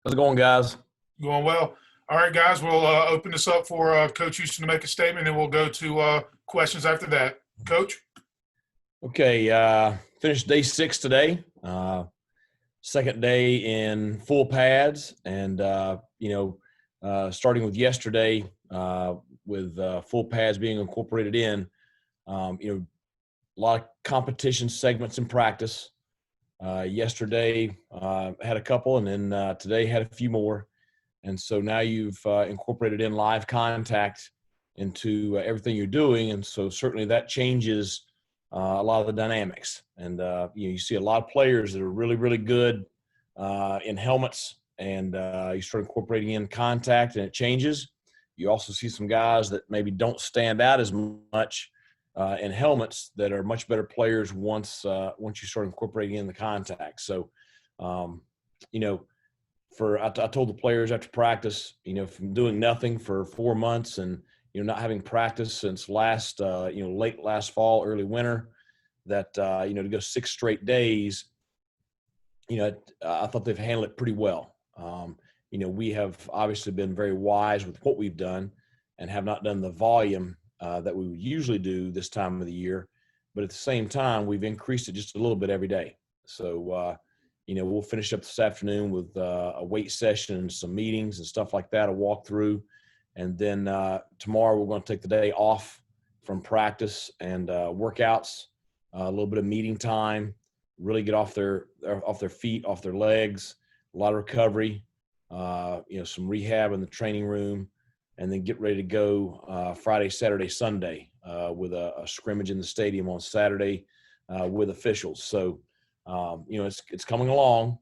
How's it going, guys? Going well. All right, guys, we'll open this up for Coach Houston to make a statement, and we'll go to questions after that. Coach? Okay, finished day 6 today. Second day in full pads, and starting with yesterday, with full pads being incorporated in. A lot of competition segments in practice. Yesterday had a couple, and then today had a few more. And so now you've incorporated in live contact into everything you're doing. And so certainly that changes a lot of the dynamics. And, you see a lot of players that are really, really good in helmets, and you start incorporating in contact and it changes. You also see some guys that maybe don't stand out as much in helmets that are much better players once you start incorporating in the contact. So, I told the players after practice, from doing nothing for 4 months and, not having practice since late last fall, early winter, that, to go 6 straight days, I thought they've handled it pretty well. We have obviously been very wise with what we've done and have not done the volume that we would usually do this time of the year. But at the same time, we've increased it just a little bit every day. So, we'll finish up this afternoon with a weight session and some meetings and stuff like that, a walkthrough. And then tomorrow we're going to take the day off from practice and workouts, a little bit of meeting time, really get off their feet, off their legs, a lot of recovery, some rehab in the training room, and then get ready to go Friday, Saturday, Sunday with a scrimmage in the stadium on Saturday with officials. So, it's coming along,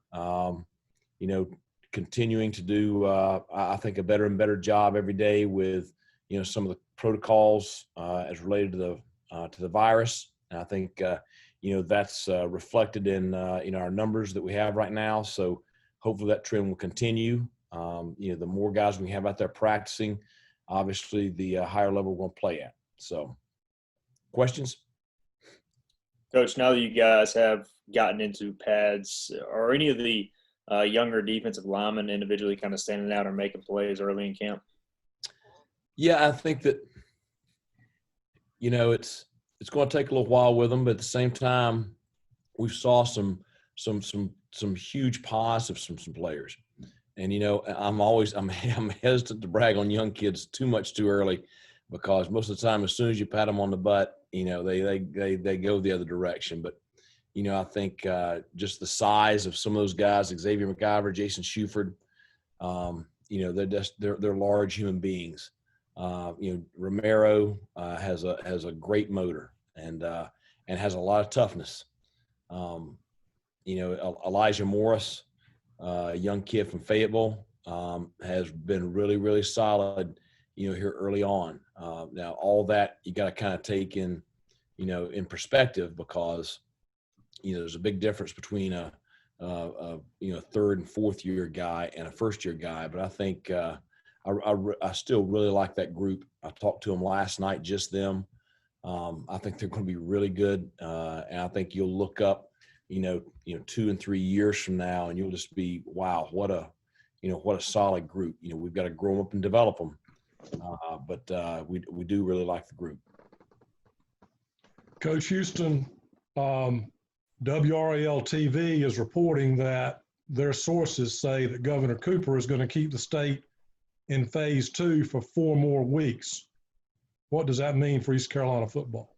continuing to do, I think, a better and better job every day with, some of the protocols as related to the virus. And I think, that's reflected in our numbers that we have right now. So hopefully that trend will continue. The more guys we have out there practicing, obviously the higher level we're going to play at. So questions? Coach, now that you guys have gotten into pads, are any of the younger defensive linemen individually kind of standing out or making plays early in camp? Yeah, I think that, it's going to take a little while with them, but at the same time, we saw some huge positives from some players. And, I'm hesitant to brag on young kids too early, because most of the time, as soon as you pat them on the butt, they go the other direction. But, I think just the size of some of those guys, Xavier McIver, Jason Shuford, they're large human beings. Romero has a great motor and has a lot of toughness. Elijah Morris, a young kid from Fayetteville, has been really, really solid, here early on. Now, all that you got to kind of take in perspective, because, there's a big difference between a third and fourth year guy and a first year guy. But I think I still really like that group. I talked to them last night, just them. I think they're going to be really good. And I think you'll look up, 2 and 3 years from now, and you'll just be, wow, what a solid group. We've got to grow them up and develop them. But we do really like the group. Coach Houston, WRAL TV is reporting that their sources say that Governor Cooper is going to keep the state in phase 2 for 4 more weeks. What does that mean for East Carolina football?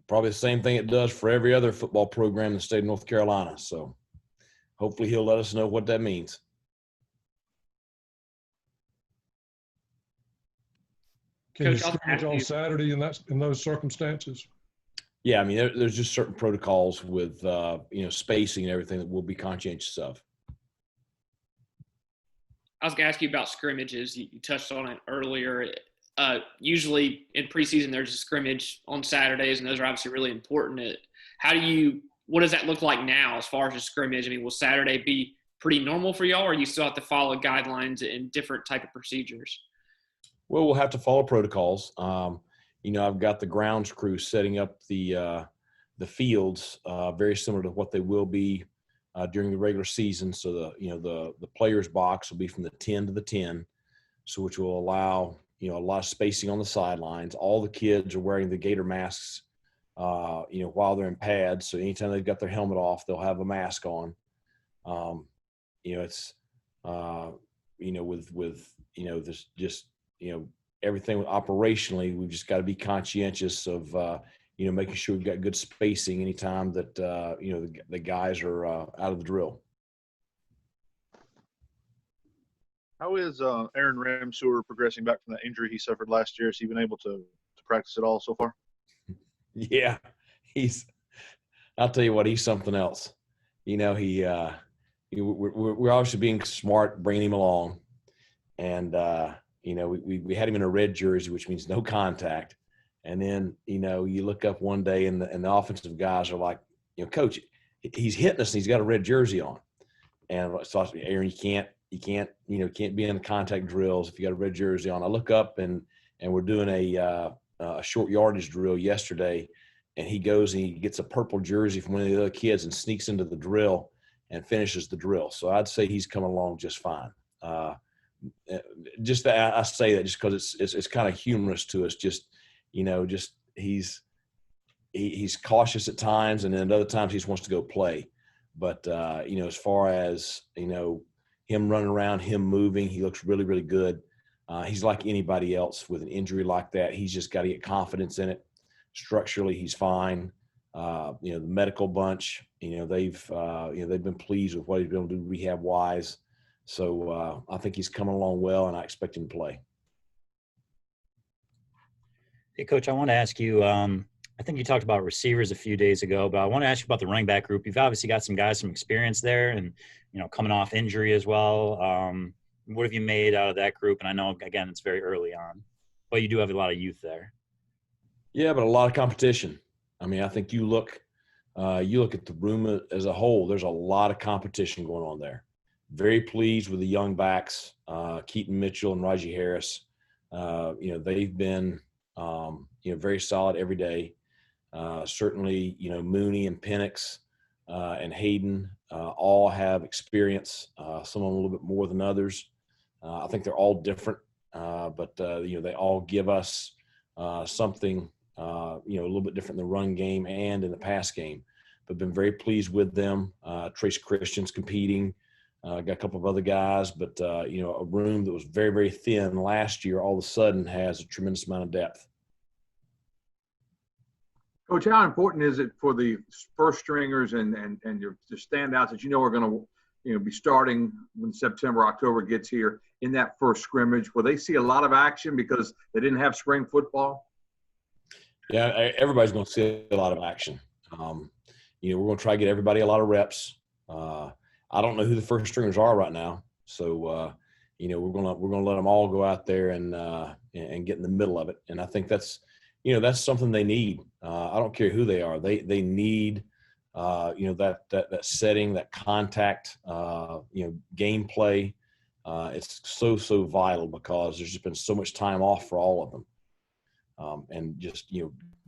Probably the same thing it does for every other football program in the state of North Carolina. So hopefully he'll let us know what that means. Can you scrimmage on Saturday in those circumstances? Yeah, I mean, there's just certain protocols with, spacing and everything that we'll be conscientious of. I was going to ask you about scrimmages. You touched on it earlier. Usually in preseason, there's a scrimmage on Saturdays, and those are obviously really important. What does that look like now as far as a scrimmage? I mean, will Saturday be pretty normal for y'all, or you still have to follow guidelines and different type of procedures? Well, we'll have to follow protocols. I've got the grounds crew setting up the fields, very similar to what they will be during the regular season. So the players box will be from the 10 to the 10, so which will allow a lot of spacing on the sidelines. All the kids are wearing the Gator masks, while they're in pads. So anytime they've got their helmet off, they'll have a mask on. It's with this just everything operationally, we've just got to be conscientious of making sure we've got good spacing anytime that the guys are out of the drill. How is Aaron Ramseur progressing back from that injury he suffered last year? Has he been able to practice at all so far? Yeah, I'll tell you what, he's something else. We're obviously being smart, bringing him along. And, we had him in a red jersey, which means no contact. And then, you look up one day and the offensive guys are like, Coach, he's hitting us and he's got a red jersey on. And so I said, Aaron, you can't be in the contact drills if you got a red jersey on. I look up and we're doing a short yardage drill yesterday, and he goes and he gets a purple jersey from one of the other kids and sneaks into the drill and finishes the drill. So I'd say he's coming along just fine. I say that just because it's kind of humorous to us. He's cautious at times, and then at other times he just wants to go play. But as far as him running around, him moving, he looks really, really good. He's like anybody else with an injury like that. He's just got to get confidence in it. Structurally, he's fine. The medical bunch, they've been pleased with what he's been able to do rehab wise. So I think he's coming along well, and I expect him to play. Hey, Coach, I want to ask you, I think you talked about receivers a few days ago, but I want to ask you about the running back group. You've obviously got some experience there and, coming off injury as well. What have you made out of that group? And I know, again, it's very early on, but you do have a lot of youth there. Yeah, but a lot of competition. I mean, I think you look at the room as a whole, there's a lot of competition going on there. Very pleased with the young backs, Keaton Mitchell and Raji Harris. They've been, very solid every day. Certainly, Mooney and Penix and Hayden all have experience, some of them a little bit more than others. I think they're all different, but they all give us something, a little bit different in the run game and in the pass game. But been very pleased with them. Trace Christian's competing. Got a couple of other guys, but, a room that was very, very thin last year all of a sudden has a tremendous amount of depth. Coach, how important is it for the first stringers and your standouts that are going to be starting when September, October gets here in that first scrimmage? Will they see a lot of action because they didn't have spring football? Yeah, everybody's going to see a lot of action. We're going to try to get everybody a lot of reps. I don't know who the first stringers are right now, so we're gonna let them all go out there and get in the middle of it. And I think that's something they need. I don't care who they are. They need that setting, that contact, gameplay. It's so vital because there's just been so much time off for all of them, and just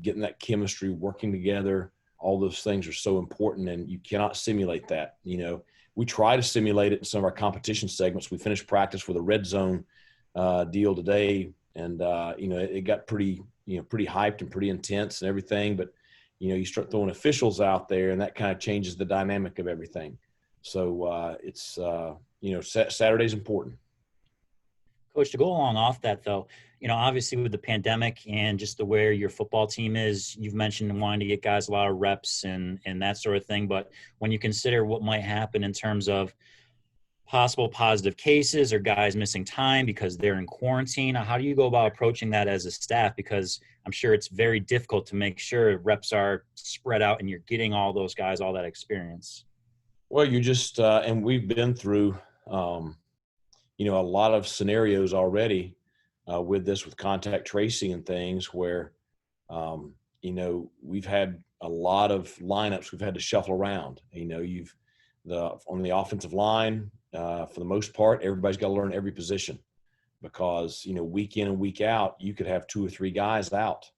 getting that chemistry, working together. All those things are so important, and you cannot simulate that. We try to simulate it in some of our competition segments. We finished practice with a red zone deal today, and it got pretty hyped and pretty intense and everything. But you start throwing officials out there, and that kind of changes the dynamic of everything. So Saturday's important. Coach, to go along off that though, obviously with the pandemic and just the way your football team is, you've mentioned wanting to get guys a lot of reps and that sort of thing. But when you consider what might happen in terms of possible positive cases or guys missing time because they're in quarantine, how do you go about approaching that as a staff? Because I'm sure it's very difficult to make sure reps are spread out and you're getting all those guys all that experience. Well, you just and we've been through a lot of scenarios already with contact tracing and things where, we've had a lot of lineups we've had to shuffle around. On the offensive line, for the most part, everybody's got to learn every position because, week in and week out, you could have 2 or 3 guys out.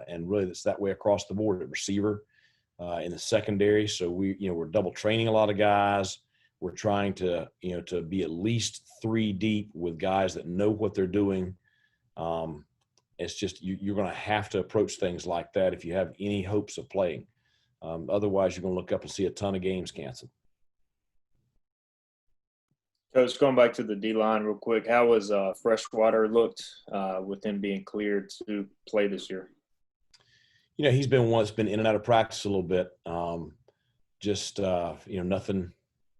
And really that's that way across the board at receiver, in the secondary. So we're double training a lot of guys. We're trying to be at least 3 deep with guys that know what they're doing. It's just you're going to have to approach things like that if you have any hopes of playing. Otherwise, you're going to look up and see a ton of games canceled. Coach, going back to the D-line real quick, how has Freshwater looked with him being cleared to play this year? He's been one that's been in and out of practice a little bit. Nothing,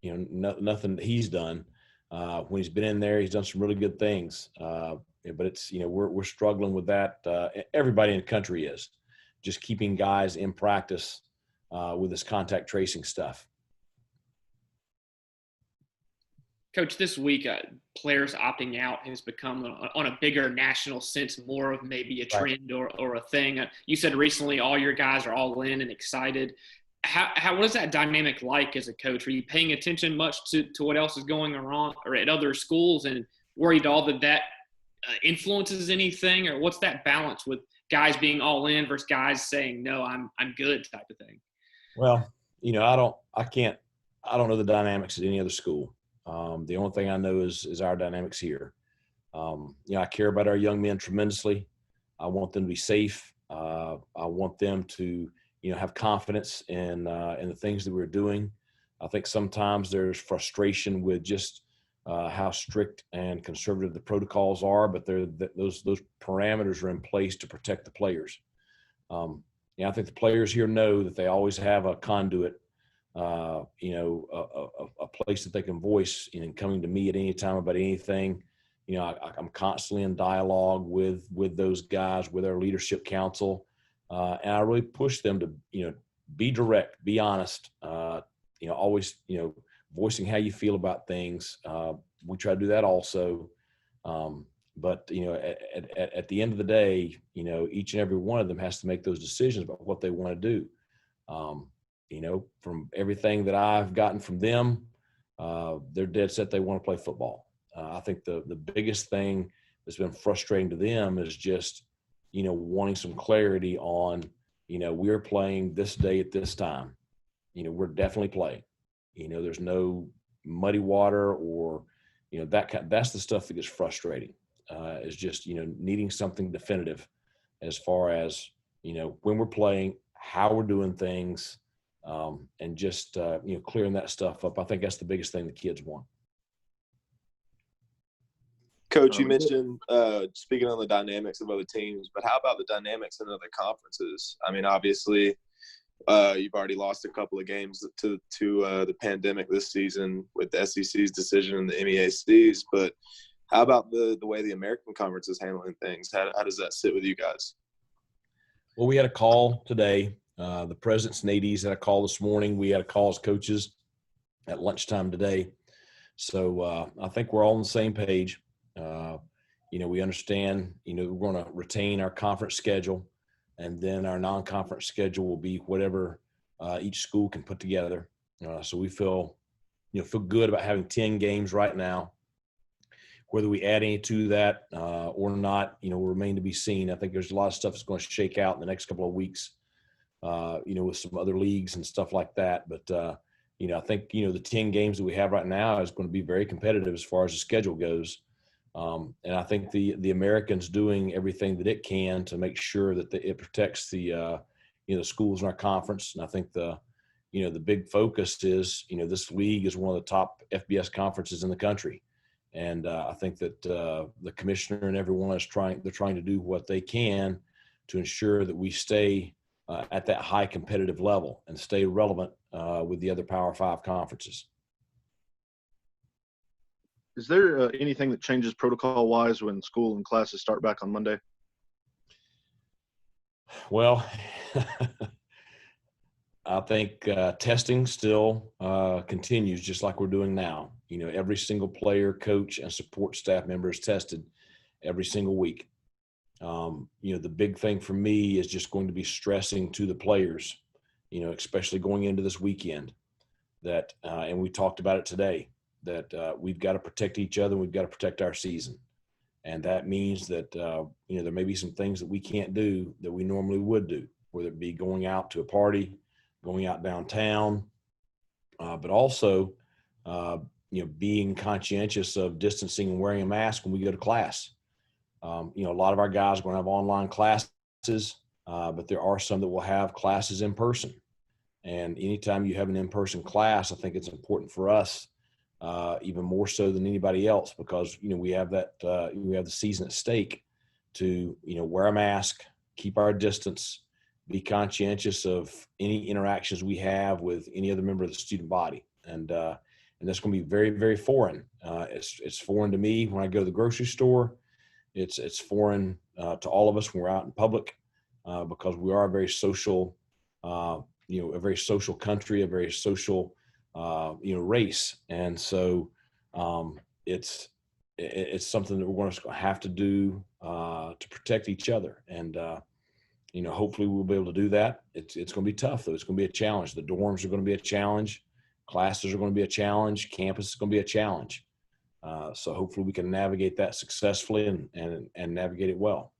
nothing that he's done. When he's been in there, he's done some really good things. But it's, we're struggling with that. Everybody in the country is just keeping guys in practice with this contact tracing stuff. Coach, this week, players opting out has become, on a bigger national sense, more of maybe a trend or a thing. You said recently all your guys are all in and excited. What is that dynamic like as a coach? Are you paying attention much to what else is going on or at other schools and worried all that influences anything? Or what's that balance with guys being all in versus guys saying, no, I'm good type of thing? Well, I don't know the dynamics at any other school. The only thing I know is our dynamics here. I care about our young men tremendously. I want them to be safe. I want them to, have confidence in the things that we're doing. I think sometimes there's frustration with just how strict and conservative the protocols are, but those parameters are in place to protect the players. I think the players here know that they always have a conduit. A place that they can voice, coming to me at any time about anything. I'm constantly in dialogue with those guys, with our leadership council, and I really push them to, be direct, be honest, always, voicing how you feel about things. We try to do that also. But at the end of the day, each and every one of them has to make those decisions about what they want to do. From everything that I've gotten from them, they're dead set they want to play football. I think the biggest thing that's been frustrating to them is just, wanting some clarity on, we're playing this day at this time. We're definitely playing. There's no muddy water or, that's the stuff that gets frustrating. Is just, needing something definitive as far as, when we're playing, how we're doing things. And just, clearing that stuff up. I think that's the biggest thing the kids want. Coach, you mentioned speaking on the dynamics of other teams, but how about the dynamics in other conferences? I mean, obviously, you've already lost a couple of games to the pandemic this season with the SEC's decision and the MEAC's, but how about the way the American Conference is handling things? How does that sit with you guys? Well, we had a call today. The presidents and ADs had a call this morning. We had a call as coaches at lunchtime today. So I think we're all on the same page. We understand, we're going to retain our conference schedule, and then our non-conference schedule will be whatever each school can put together. So we feel good about having 10 games right now. Whether we add any to that or not, will remain to be seen. I think there's a lot of stuff that's going to shake out in the next couple of weeks. With some other leagues and stuff like that. But, I think, the 10 games that we have right now is going to be very competitive as far as the schedule goes. And I think the American's doing everything that it can to make sure that it protects the schools in our conference. And I think the big focus is, this league is one of the top FBS conferences in the country. And I think that the commissioner and everyone they're trying to do what they can to ensure that we stay at that high competitive level and stay relevant with the other Power 5 conferences. Is there anything that changes protocol-wise when school and classes start back on Monday? Well, I think testing still continues just like we're doing now. Every single player, coach, and support staff member is tested every single week. The big thing for me is just going to be stressing to the players, especially going into this weekend, that, and we talked about it today, that we've got to protect each other. We've got to protect our season. And that means that, there may be some things that we can't do that we normally would do, whether it be going out to a party, going out downtown, but also, being conscientious of distancing and wearing a mask when we go to class. A lot of our guys are going to have online classes, but there are some that will have classes in person. And anytime you have an in-person class, I think it's important for us, even more so than anybody else, because, we have we have the season at stake to, wear a mask, keep our distance, be conscientious of any interactions we have with any other member of the student body. And that's going to be very, very foreign. It's foreign to me when I go to the grocery store. It's foreign to all of us when we're out in public, because we are a very social, a very social country, a very social, race. And so it's something that we're going to have to do to protect each other. And, hopefully we'll be able to do that. It's going to be tough, though. It's going to be a challenge. The dorms are going to be a challenge. Classes are going to be a challenge. Campus is going to be a challenge. So hopefully we can navigate that successfully and navigate it well.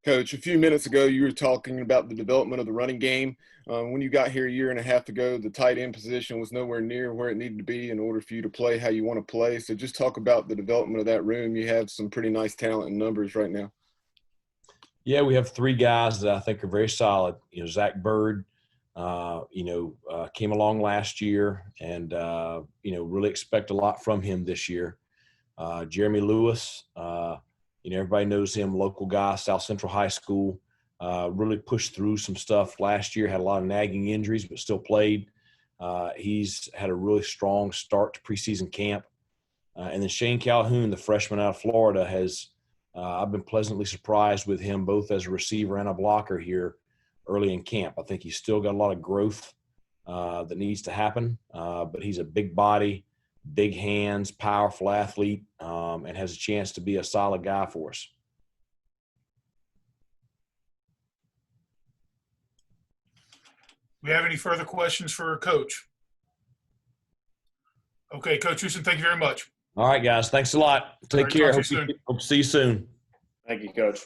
Coach, a few minutes ago, you were talking about the development of the running game. When you got here a year and a half ago, the tight end position was nowhere near where it needed to be in order for you to play how you want to play. So just talk about the development of that room. You have some pretty nice talent and numbers right now. Yeah, we have 3 guys that I think are very solid. Zach Byrd, came along last year, and, really expect a lot from him this year. Jeremy Lewis, everybody knows him, local guy, South Central High School, really pushed through some stuff last year, had a lot of nagging injuries, but still played. He's had a really strong start to preseason camp. And then Shane Calhoun, the freshman out of Florida, I've been pleasantly surprised with him both as a receiver and a blocker here early in camp. I think he's still got a lot of growth that needs to happen, but he's a big body, big hands, powerful athlete, and has a chance to be a solid guy for us. We have any further questions for Coach? Okay, Coach Houston, thank you very much. All right, guys. Thanks a lot. Take care. Talk to you soon. Hope to see you soon. Thank you, Coach.